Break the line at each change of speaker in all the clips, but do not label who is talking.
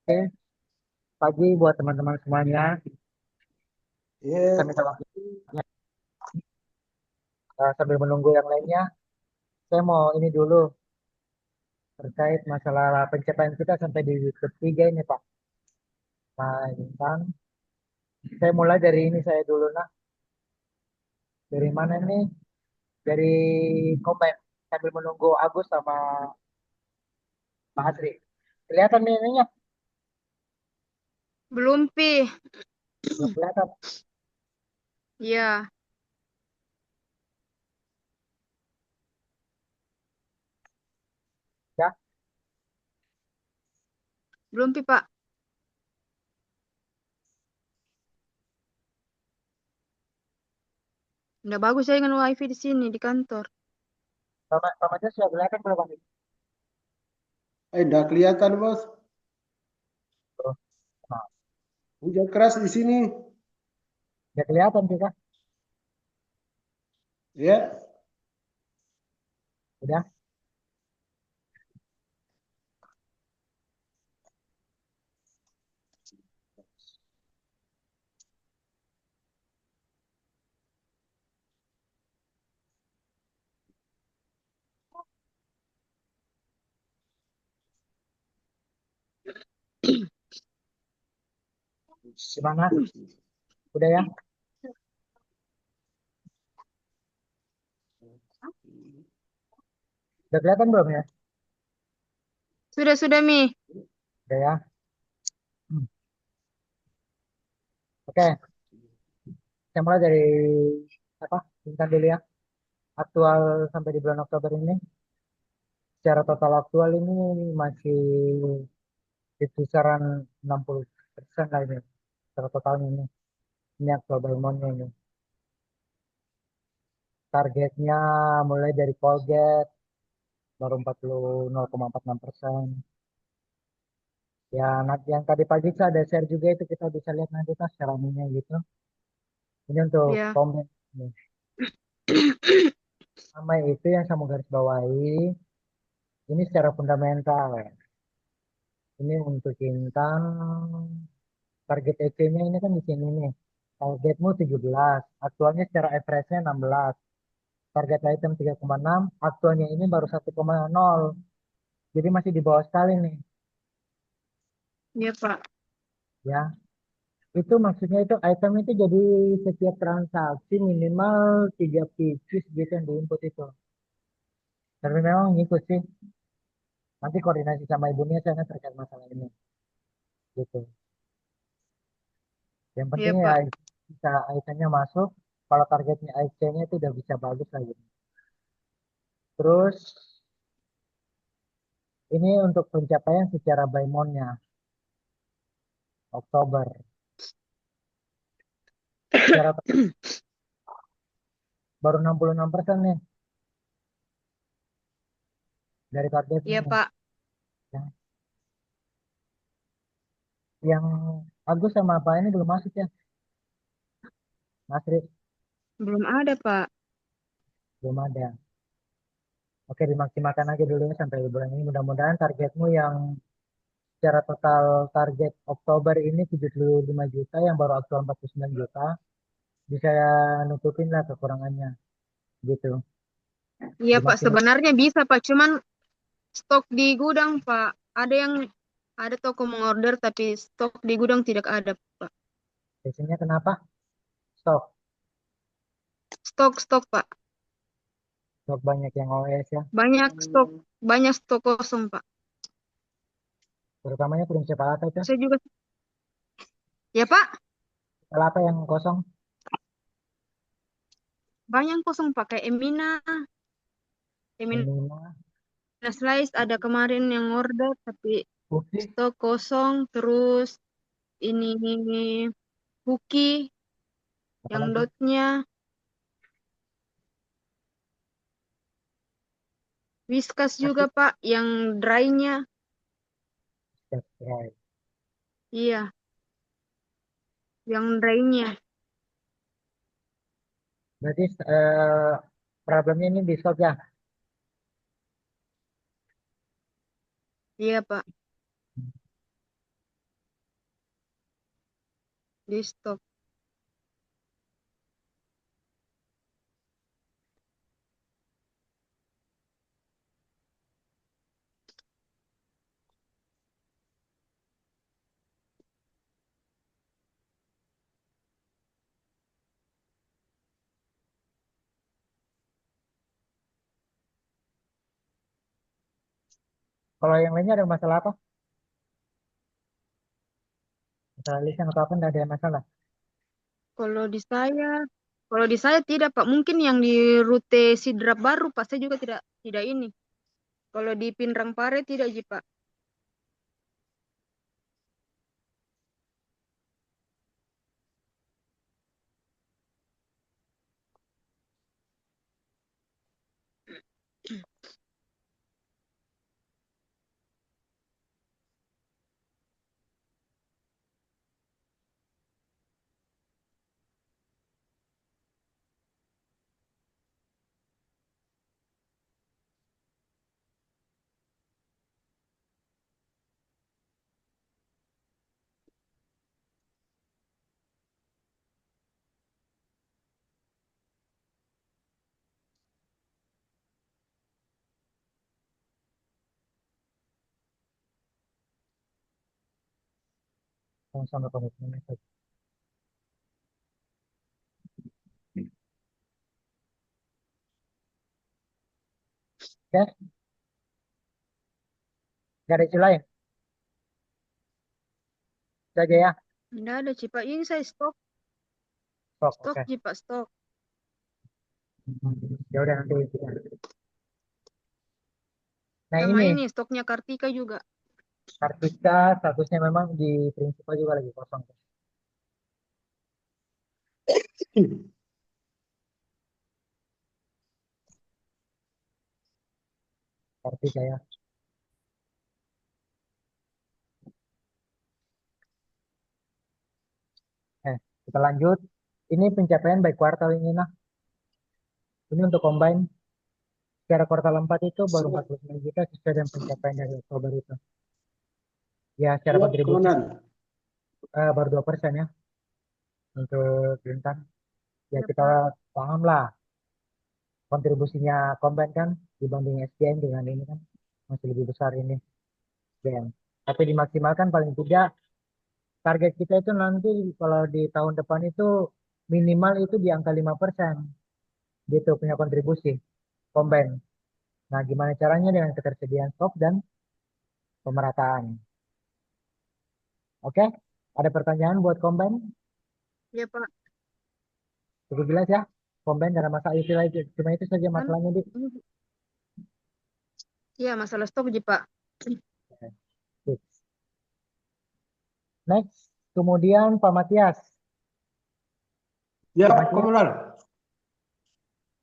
Oke, pagi buat teman-teman semuanya. Saya
Iya,
minta waktu sambil menunggu yang lainnya. Saya mau ini dulu terkait masalah pencapaian kita sampai di ketiga ini, Pak. Nah, Intan, saya mulai dari ini saya dulu, nah. Dari mana nih? Dari komen. Sambil menunggu Agus sama Pak Asri. Kelihatan nih ininya?
Belum, Pi.
Belum kelihatan.
Ya,
Ya,
belum, Pi, Pak. Udah bagus saya dengan WiFi di sini, di kantor.
Pak sudah kelihatan belum, Pak?
udah kelihatan bos.
Tuh. Nah,
Hujan keras di sini.
udah kelihatan sih, Kak.
Ya,
Udah. Gimana? Udah ya? Udah kelihatan belum ya?
Sudah, Mi.
Udah ya? Hmm. Oke, saya mulai dari apa? Intan dulu ya. Aktual sampai di bulan Oktober ini, secara total aktual ini masih di kisaran 60% lah ini. Secara totalnya ini aktual Balmonnya ini. Targetnya mulai dari Colgate baru 40,46%. Ya, nanti yang tadi pagi saya ada share juga itu kita bisa lihat nanti kan secara umumnya gitu. Ini untuk
Ya.
komen. Sama itu yang saya mau garis bawahi, ini secara fundamental. Ini untuk Intan, target EC-nya ini kan di sini nih. Targetmu 17, aktualnya secara average-nya 16. Target item 3,6, aktualnya ini baru 1,0. Jadi masih di bawah sekali nih,
Ya, Pak.
ya. Itu maksudnya itu item itu jadi setiap transaksi minimal 3 pieces gitu yang diinput itu. Tapi memang ngikut sih. Nanti koordinasi sama ibunya saya akan terkait masalah ini. Gitu. Yang penting
Ya,
ya
Pak.
bisa itemnya masuk. Kalau targetnya IC-nya itu udah bisa bagus lah gitu. Terus ini untuk pencapaian secara by month-nya Oktober. Secara baru 66% nih dari targetnya
Ya,
nih.
Pak.
Yang, yang Agus sama apa ini belum masuk ya, Mas Ri?
Belum ada, Pak.
Belum ada. Oke, dimaksimalkan aja dulu ya sampai bulan ini. Mudah-mudahan targetmu yang secara total target Oktober ini 75 juta, yang baru aktual 49 juta, bisa nutupin lah kekurangannya gitu.
Iya, Pak.
Dimaksimal.
Sebenarnya bisa, Pak. Cuman stok di gudang, Pak. Ada toko mengorder, tapi stok di gudang tidak ada, Pak.
Biasanya kenapa? Stok.
Stok, Pak.
Stok banyak yang OS ya.
Banyak stok kosong, Pak.
Terutamanya prinsip apa itu?
Saya juga, ya, Pak.
Apa yang kosong?
Banyak kosong, Pak. Kayak Emina
Minima,
Slice ada kemarin yang order, tapi
putih,
stok kosong. Terus ini cookie yang
apalagi?
dotnya, Whiskas juga
Pasti.
Pak yang dry-nya.
Ya.
Iya, yang dry-nya.
Berarti problemnya ini di stok ya.
Iya Pak. di stok.
Kalau yang lainnya ada masalah apa? Masalah lisan atau apa? Nggak ada masalah.
Kalau di saya, kalau di saya tidak Pak. Mungkin yang di rute Sidrap baru Pak. Saya juga tidak ini. Kalau di Pinrang Pare tidak Ji Pak.
Sama-sama komitmen. Oke, nggak ada isu lain. Itu aja ya.
Tidak ada Ci Pak. Ini saya stok.
Stok,
Stok
oke.
Ji Pak. Stok.
Ya udah nanti kita. Nah
Sama
ini
ini stoknya Kartika juga.
Kartika statusnya memang di prinsipal juga lagi kosong. Kartika ya. Kita lanjut. Ini pencapaian by kuartal ini nah. Ini untuk combine secara kuartal 4 itu baru
Siap,
49 juta sesuai dengan pencapaian dari Oktober itu. Ya secara
siap,
kontribusi
Komandan.
baru 2% ya untuk Bintang. Ya
Ya
kita
Pak.
paham lah kontribusinya combine kan dibanding SDM dengan ini kan masih lebih besar ini SDM. Tapi dimaksimalkan paling tidak target kita itu nanti kalau di tahun depan itu minimal itu di angka 5% gitu punya kontribusi combine. Nah, gimana caranya dengan ketersediaan stok dan pemerataan? Oke, ada pertanyaan buat combine?
Ya Pak.
Cukup jelas ya? Combine dalam masalah itu lagi. Cuma itu saja
Kan
masalahnya, Di.
ini- ya masalah stok Ji Pak.
Oke, sip. Next, kemudian Pak Matias.
Ya,
Pak Matias,
Komandan.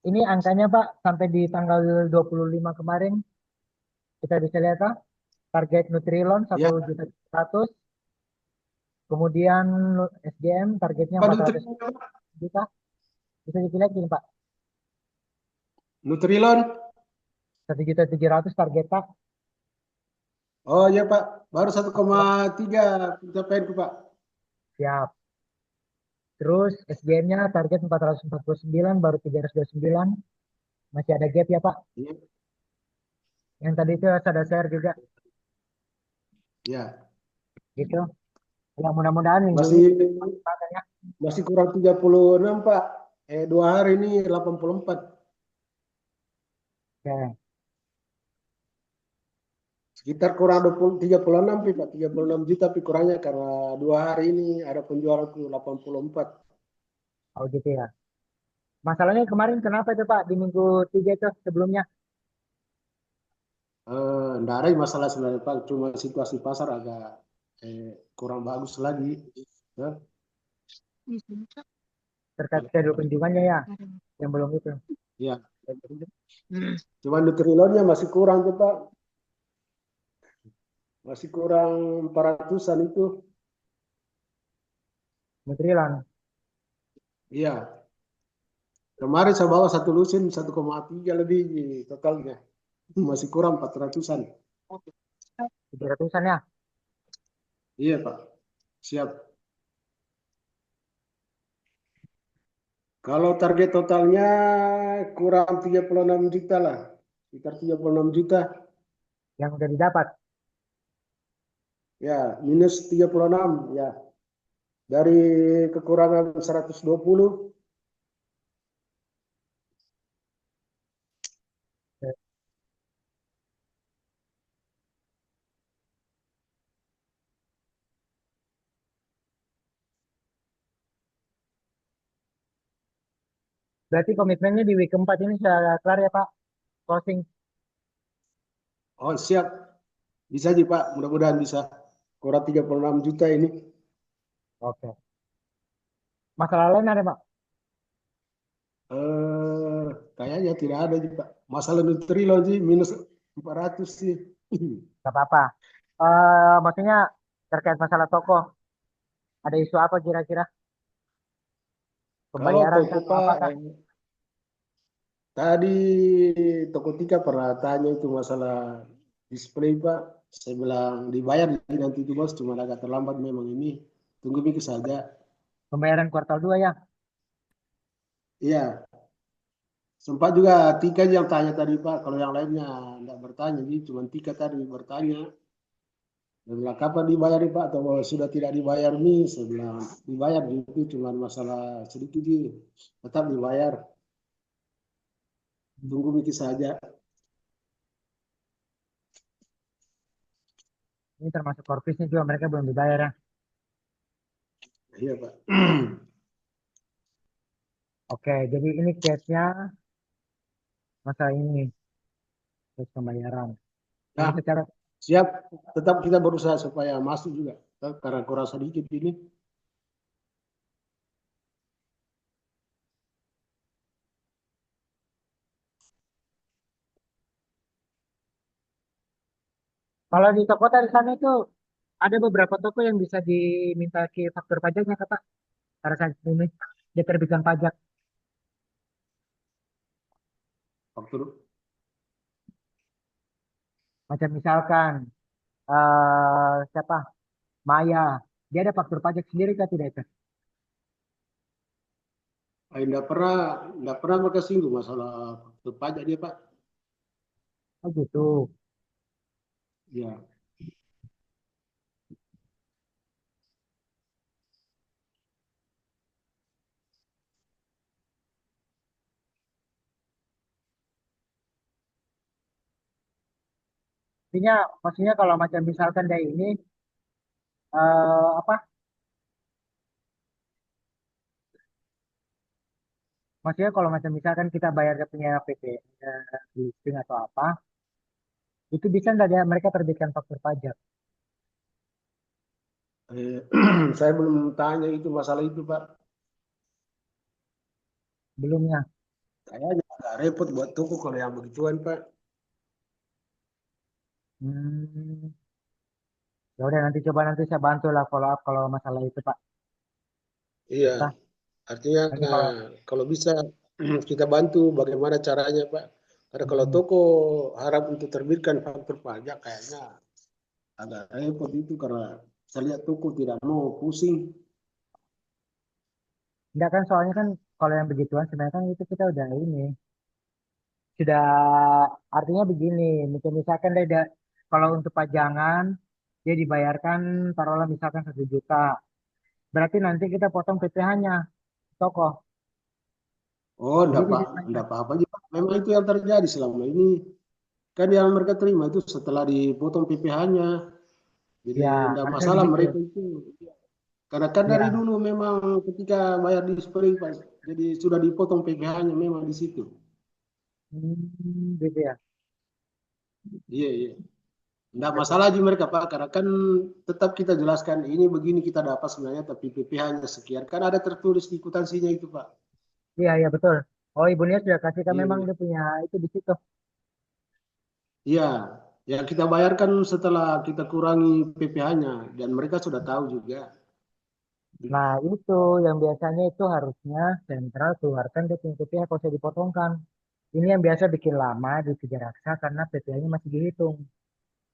ini angkanya Pak sampai di tanggal 25 kemarin kita bisa lihat Pak, target Nutrilon
Ya,
1.100.000, kemudian SGM targetnya
Pak
400
Nutrilon.
juta. Bisa dilihat gini Pak,
Nutrilon.
1.700.000 target Pak.
Oh ya Pak, baru 1,3 pencapaianku Pak.
Siap. Terus SGM-nya target 449 baru 329. Masih ada gap ya Pak.
Iya.
Yang tadi itu ada share juga
Ya,
gitu. Ya mudah-mudahan minggu ini
masih
makan ya.
masih kurang 36 Pak. 2 hari ini 84.
Oke.
Sekitar kurang 36 Pak. 36 juta tapi kurangnya karena 2 hari ini ada penjualanku 84.
Oh gitu ya. Masalahnya kemarin kenapa itu Pak di minggu 3 itu sebelumnya?
Nggak ada masalah sebenarnya Pak, cuma situasi pasar agak kurang bagus lagi. Ya.
Terkait schedule kunjungannya ya yang belum itu.
Ya. Cuma Nutrilonnya masih kurang tuh Pak. Masih kurang 400-an itu.
Nutrilan.
Iya. Kemarin saya bawa satu lusin 1,3 lebih totalnya. Masih kurang 400-an.
300-an ya.
Iya Pak. Siap. Kalau target totalnya kurang 36 juta lah. Sekitar 36 juta.
yang udah didapat.
Ya, minus 36 ya. Dari kekurangan 120.
Berarti komitmennya di week keempat ini sudah kelar ya Pak? Closing.
Oh, siap. Bisa aja, Pak. Mudah-mudahan bisa. Kurang 36 juta ini.
Oke. Masalah lain ada Pak?
Eh, kayaknya tidak ada juga, Pak. Masalah Nutrilogy minus 400 sih.
Gak apa-apa. Maksudnya terkait masalah toko, ada isu apa kira-kira?
Kalau
Pembayaran
toko,
kan atau
Pak,
apakah?
tadi toko Tika pernah tanya itu masalah display, Pak. Saya bilang dibayar nanti itu, Bos. Cuma agak terlambat memang ini. Tunggu mikir saja.
Pembayaran kuartal 2 ya?
Iya, sempat juga Tika yang tanya tadi, Pak. Kalau yang lainnya enggak bertanya, jadi cuma Tika tadi bertanya. Dan bilang, kapan dibayar Pak? Atau sudah tidak dibayar nih? Saya bilang, dibayar itu cuma masalah sedikit sih. Tetap dibayar. Tunggu mikir saja.
Ini termasuk korpisnya juga mereka belum dibayar ya?
Iya, Pak.
Oke, jadi ini case-nya masalah ini, case pembayaran. Ini
Nah,
secara
siap. Tetap kita berusaha supaya masuk juga. Karena kurang sedikit ini.
kalau di toko tadi sana itu ada beberapa toko yang bisa diminta ke faktur pajaknya kata pada saat ini dia terbitkan pajak.
Faktur.
Macam misalkan siapa Maya, dia ada faktur pajak sendiri kan tidak itu?
Enggak pernah mereka singgung masalah faktur pajak dia, Pak.
Oh gitu.
Ya.
Artinya, maksudnya kalau macam misalkan dia ini apa? Maksudnya kalau macam misalkan kita bayar dia punya PP listing atau apa, itu bisa nggak dia mereka terbitkan faktur pajak?
Eh, saya belum tanya itu masalah itu, Pak.
Belumnya.
Kayaknya agak repot buat toko kalau yang begituan, Pak.
Hmm, ya udah nanti coba nanti saya bantu lah follow up kalau masalah itu Pak.
Iya.
Nah,
Artinya
nanti kalau
kalau bisa kita bantu bagaimana caranya, Pak. Karena kalau
hmm,
toko harap untuk terbitkan faktur pajak kayaknya agak repot itu karena saya lihat toko tidak mau pusing.
enggak kan soalnya kan kalau yang begituan sebenarnya kan itu kita udah ini sudah artinya begini, misalkan dia kalau untuk pajangan dia dibayarkan taruhlah misalkan 1 juta, berarti nanti kita potong PPh-nya toko.
Oh,
Jadi dia dibayar.
enggak apa-apa aja, Pak. Memang itu yang terjadi selama ini. Kan yang mereka terima itu setelah dipotong PPh-nya. Jadi
Ya,
enggak
harusnya
masalah
begitu.
mereka itu. Karena kan dari
Ya,
dulu memang ketika bayar di display, Pak, jadi sudah dipotong PPh-nya memang di situ.
gitu ya.
Iya, iya. Enggak
Oke,
masalah aja mereka, Pak, karena kan tetap kita jelaskan ini begini kita dapat sebenarnya tapi PPh-nya sekian. Kan ada tertulis di kwitansinya itu, Pak.
iya, iya betul. Oh, ibunya sudah kasih kan
Iya,
memang
iya.
dia punya itu di situ.
Iya, yang kita bayarkan setelah kita kurangi PPh-nya dan mereka sudah tahu juga.
Nah, itu yang biasanya itu harusnya sentral keluarkan dia punya PPh kalau saya dipotongkan. Ini yang biasa bikin lama di Kejaraksa karena PPh-nya masih dihitung.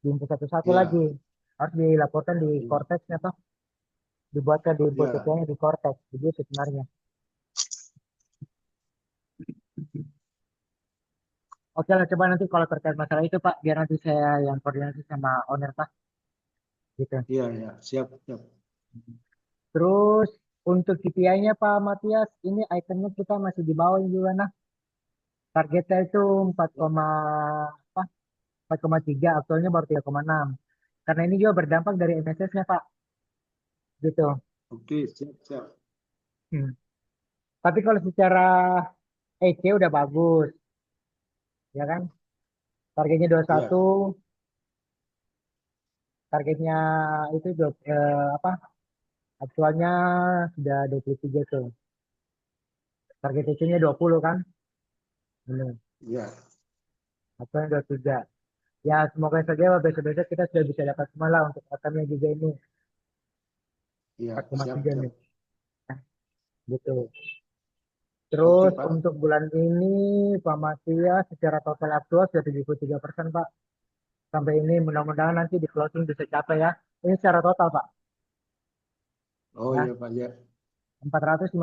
Diinput satu-satu lagi.
Ya,
Harus dilaporkan di
iya,
Cortex atau dibuatkan di input
iya.
PPh-nya di Cortex. Jadi sebenarnya. Oke lah, coba nanti kalau terkait masalah itu Pak, biar nanti saya yang koordinasi sama owner Pak, gitu.
Iya, iya, siap, siap.
Terus untuk KPI-nya Pak Matias, ini itemnya kita masih di bawah juga nah. Targetnya itu 4, apa? 4,3, aktualnya baru 3,6. Karena ini juga berdampak dari MSS-nya Pak, gitu.
Oke, siap, siap.
Hmm. Tapi kalau secara EC udah bagus, ya kan? Targetnya 21,
Iya,
targetnya itu apa? Aktualnya sudah 23 tuh. Target EC-nya 20 kan? Benar.
iya,
Aktualnya 23. Ya semoga saja besok-besok kita sudah bisa dapat semua lah untuk atamnya juga ini
iya, siap,
4,3
siap.
nih. Nah, gitu.
Oke,
Terus
Pak.
untuk bulan ini Pak Matias secara total aktual sudah 73% Pak. Sampai ini mudah-mudahan nanti di closing bisa capai ya. Ini secara total Pak.
Oh
Ya,
iya, Pak, ya.
451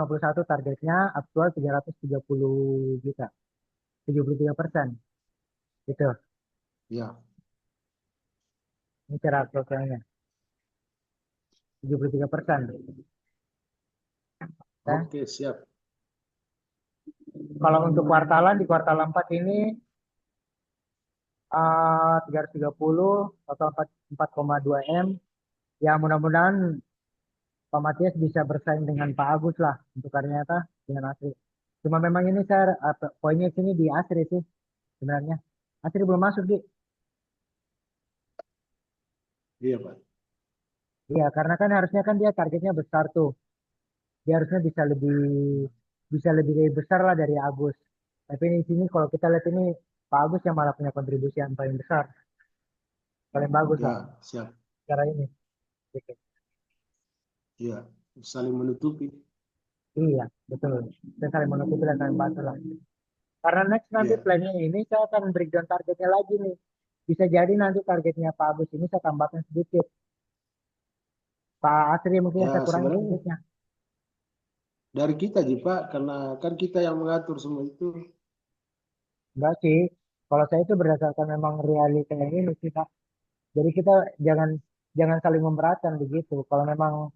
targetnya, aktual 330 juta. 73%. Gitu.
Iya.
Ini cara totalnya. 73%. Ya.
Oke, siap.
Kalau untuk kuartalan di kuartal 4 ini 330 total 4,2 M. Ya mudah-mudahan Pak Matias bisa bersaing dengan Pak Agus lah untuk ternyata dengan Asri. Cuma memang ini saya poinnya sini di Asri sih sebenarnya. Asri belum masuk di.
Iya, Pak.
Iya, karena kan harusnya kan dia targetnya besar tuh. Dia harusnya bisa lebih besar lah dari Agus. Tapi di sini kalau kita lihat ini Pak Agus yang malah punya kontribusi yang paling besar, paling bagus lah
Ya, siap.
cara ini. Gitu.
Iya, saling menutupi.
Iya, betul. Saya saling menutupi dan saling bantu lah. Karena next nanti
Iya.
plannya ini saya akan breakdown targetnya lagi nih. Bisa jadi nanti targetnya Pak Agus ini saya tambahkan sedikit. Pak Asri mungkin yang saya
Ya,
kurangi
sebenarnya
sedikitnya.
dari kita, Ji, Pak, karena kan kita yang mengatur semua itu.
Enggak sih. Kalau saya itu berdasarkan memang realita yang ini sih Pak. Jadi kita jangan jangan saling memberatkan begitu. Kalau memang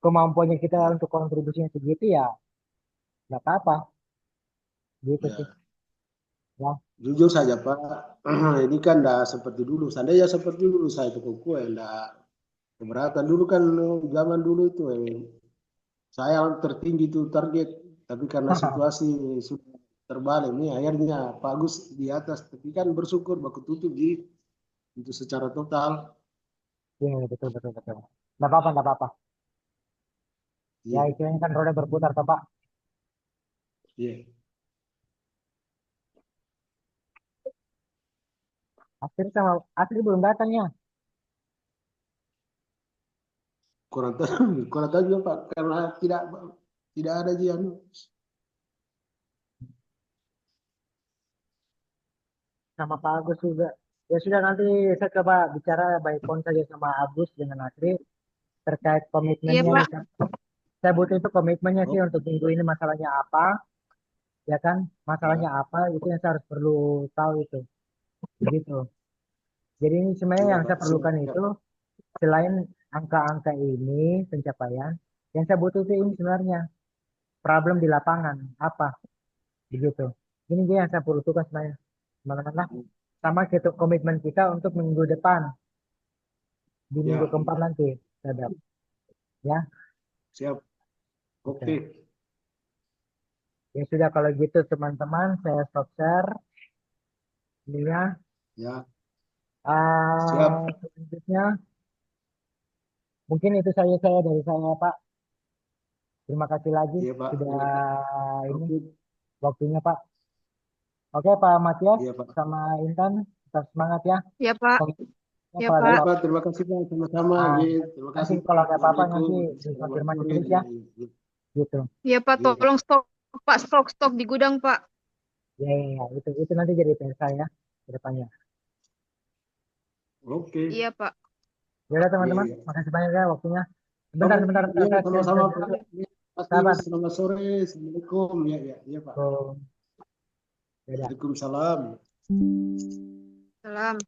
kemampuannya kita
Ya,
untuk kontribusinya segitu ya nggak apa-apa gitu sih.
ya.
Ya.
Jujur saja, Pak, ini kan enggak seperti dulu. Seandainya seperti dulu saya tukang kue, enggak keberatan. Dulu kan zaman dulu itu saya tertinggi itu target, tapi karena situasi sudah terbalik nih, akhirnya Pak Agus di atas. Tapi kan bersyukur baku tutup di itu secara total.
Iya betul betul betul. Nggak apa-apa nggak apa-apa. Ya
Iya,
istilahnya kan roda berputar toh Pak.
iya.
Asri belum datang ya.
Kurang tahu, kurang tahu juga Pak, karena tidak ada Jian.
Sama Pak Agus juga. Ya sudah nanti saya coba bicara baik phone saja sama Agus dengan Asri terkait
Iya,
komitmennya nih.
Pak.
Saya butuh itu komitmennya sih
Oh,
untuk minggu ini masalahnya apa, ya kan? Masalahnya
ya,
apa itu yang saya harus perlu tahu itu. Begitu. Jadi ini sebenarnya
iya
yang
Pak,
saya
siap,
perlukan
siap.
itu selain angka-angka ini pencapaian, yang saya butuh itu ini sebenarnya problem di lapangan apa, begitu. Ini dia yang saya butuhkan sebenarnya, teman-teman lah. Sama gitu komitmen kita untuk minggu depan di minggu
Ya,
keempat nanti, terhadap ya.
siap. Oke,
Oke. Ya sudah kalau gitu teman-teman saya stop share ini ya.
ya, siap.
Selanjutnya mungkin itu saja saya dari saya Pak. Terima kasih lagi
Iya Pak,
sudah
terima kasih.
ini
Oke,
waktunya Pak. Oke Pak Matias
iya Pak.
sama Intan tetap semangat ya.
Iya, Pak.
Komitmennya
Iya,
kalau ada
Pak.
Baik
apa-apa.
Pak, terima kasih Pak, sama-sama.
Nah,
Ji. Terima
nanti
kasih
kalau
Pak.
ada apa-apa
Assalamualaikum.
nanti
Selamat
dikonfirmasi
sore.
terus
Iya,
ya,
iya, iya.
gitu.
Iya, Pak.
Iya,
Tolong stok, Pak. Stok di gudang, Pak.
Ya, ya, ya. Itu nanti jadi PR saya ke depannya.
oke.
Ya
Iya, Pak.
udah
Iya,
teman-teman,
iya.
makasih banyak ya waktunya. Sebentar,
Oke,
sebentar,
iya
saya
sama-sama
share
Pak.
dulu.
Iya, kasih
Sabar.
selamat sore. Assalamualaikum. Ya, ya, iya Pak.
Oh, beda.
Waalaikumsalam.
Salam.